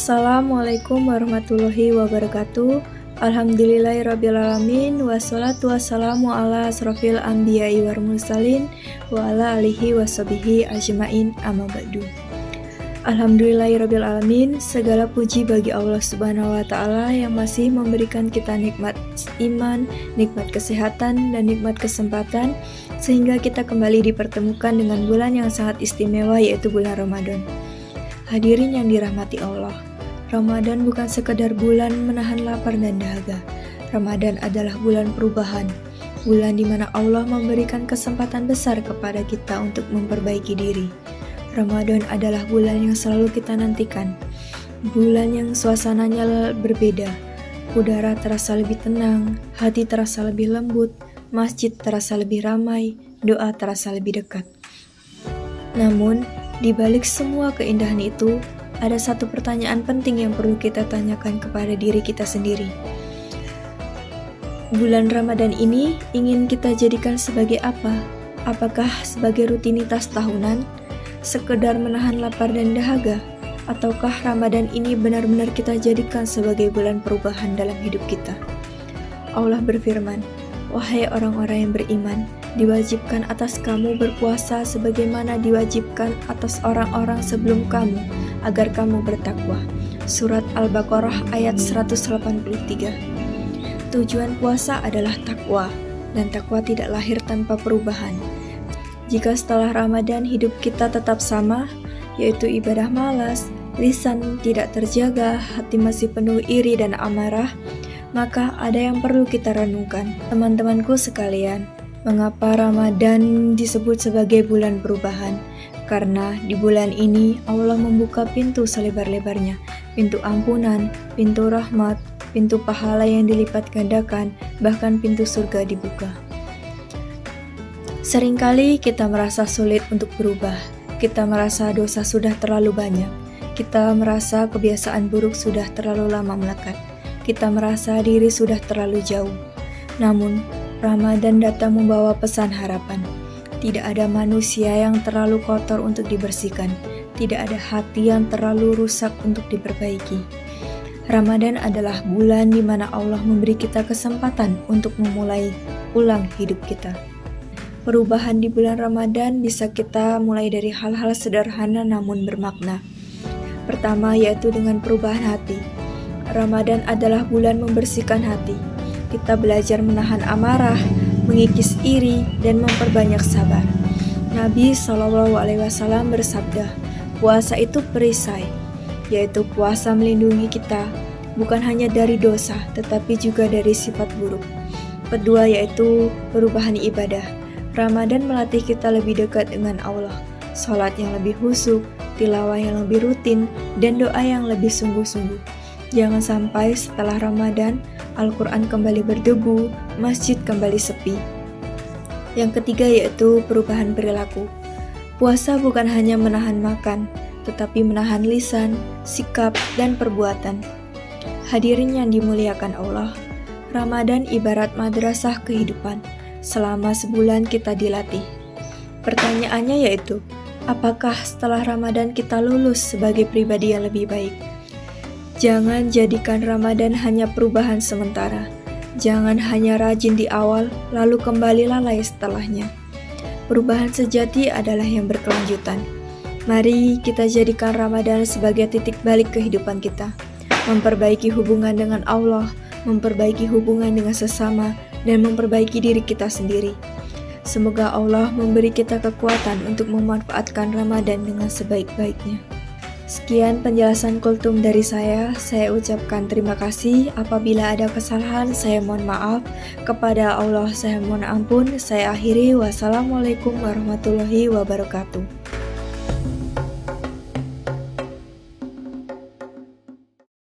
Assalamualaikum warahmatullahi wabarakatuh. Alhamdulillahirrabbilalamin. Wassalatu wassalamu ala asrofil anbiya'i wal mursalin wa ala alihi washabihi ajmain amma ba'du. Alhamdulillahirrabbilalamin. Segala puji bagi Allah subhanahu wa ta'ala yang masih memberikan kita nikmat iman, nikmat kesehatan, dan nikmat kesempatan sehingga kita kembali dipertemukan dengan bulan yang sangat istimewa, yaitu bulan Ramadan. Hadirin yang dirahmati Allah, Ramadan bukan sekedar bulan menahan lapar dan dahaga. Ramadan adalah bulan perubahan, bulan di mana Allah memberikan kesempatan besar kepada kita untuk memperbaiki diri. Ramadan adalah bulan yang selalu kita nantikan, bulan yang suasananya berbeda. Udara terasa lebih tenang, hati terasa lebih lembut, masjid terasa lebih ramai, doa terasa lebih dekat. Namun, di balik semua keindahan itu, ada satu pertanyaan penting yang perlu kita tanyakan kepada diri kita sendiri. Bulan Ramadan ini ingin kita jadikan sebagai apa? Apakah sebagai rutinitas tahunan, sekedar menahan lapar dan dahaga? Ataukah Ramadan ini benar-benar kita jadikan sebagai bulan perubahan dalam hidup kita? Allah berfirman, "Wahai orang-orang yang beriman, diwajibkan atas kamu berpuasa sebagaimana diwajibkan atas orang-orang sebelum kamu, agar kamu bertakwa." Surat Al-Baqarah ayat 183. Tujuan puasa adalah takwa, dan takwa tidak lahir tanpa perubahan. Jika setelah Ramadan hidup kita tetap sama, yaitu ibadah malas, lisan tidak terjaga, hati masih penuh iri dan amarah, maka ada yang perlu kita renungkan. Teman-temanku sekalian, mengapa Ramadan disebut sebagai bulan perubahan? Karena di bulan ini Allah membuka pintu selebar-lebarnya, pintu ampunan, pintu rahmat, pintu pahala yang dilipat gandakan, bahkan pintu surga dibuka. Seringkali kita merasa sulit untuk berubah, kita merasa dosa sudah terlalu banyak, kita merasa kebiasaan buruk sudah terlalu lama melekat, kita merasa diri sudah terlalu jauh. Namun, Ramadan datang membawa pesan harapan. Tidak ada manusia yang terlalu kotor untuk dibersihkan. Tidak ada hati yang terlalu rusak untuk diperbaiki. Ramadan adalah bulan di mana Allah memberi kita kesempatan untuk memulai ulang hidup kita. Perubahan di bulan Ramadan bisa kita mulai dari hal-hal sederhana namun bermakna. Pertama, yaitu dengan perubahan hati. Ramadan adalah bulan membersihkan hati. Kita belajar menahan amarah, mengikis iri, dan memperbanyak sabar. Nabi SAW bersabda, puasa itu perisai, yaitu puasa melindungi kita, bukan hanya dari dosa, tetapi juga dari sifat buruk. Kedua, yaitu perubahan ibadah. Ramadan melatih kita lebih dekat dengan Allah, sholat yang lebih khusyuk, tilawah yang lebih rutin, dan doa yang lebih sungguh-sungguh. Jangan sampai setelah Ramadan, Al-Quran kembali berdebu, masjid kembali sepi. Yang ketiga yaitu perubahan perilaku. Puasa bukan hanya menahan makan, tetapi menahan lisan, sikap, dan perbuatan. Hadirin yang dimuliakan Allah, Ramadan ibarat madrasah kehidupan. Selama sebulan kita dilatih. Pertanyaannya yaitu, apakah setelah Ramadan kita lulus sebagai pribadi yang lebih baik? Jangan jadikan Ramadan hanya perubahan sementara. Jangan hanya rajin di awal, lalu kembali lalai setelahnya. Perubahan sejati adalah yang berkelanjutan. Mari kita jadikan Ramadan sebagai titik balik kehidupan kita. Memperbaiki hubungan dengan Allah, memperbaiki hubungan dengan sesama, dan memperbaiki diri kita sendiri. Semoga Allah memberi kita kekuatan untuk memanfaatkan Ramadan dengan sebaik-baiknya. Sekian penjelasan kultum dari saya ucapkan terima kasih. Apabila ada kesalahan, saya mohon maaf. Kepada Allah saya mohon ampun. Saya akhiri. Wassalamualaikum warahmatullahi wabarakatuh.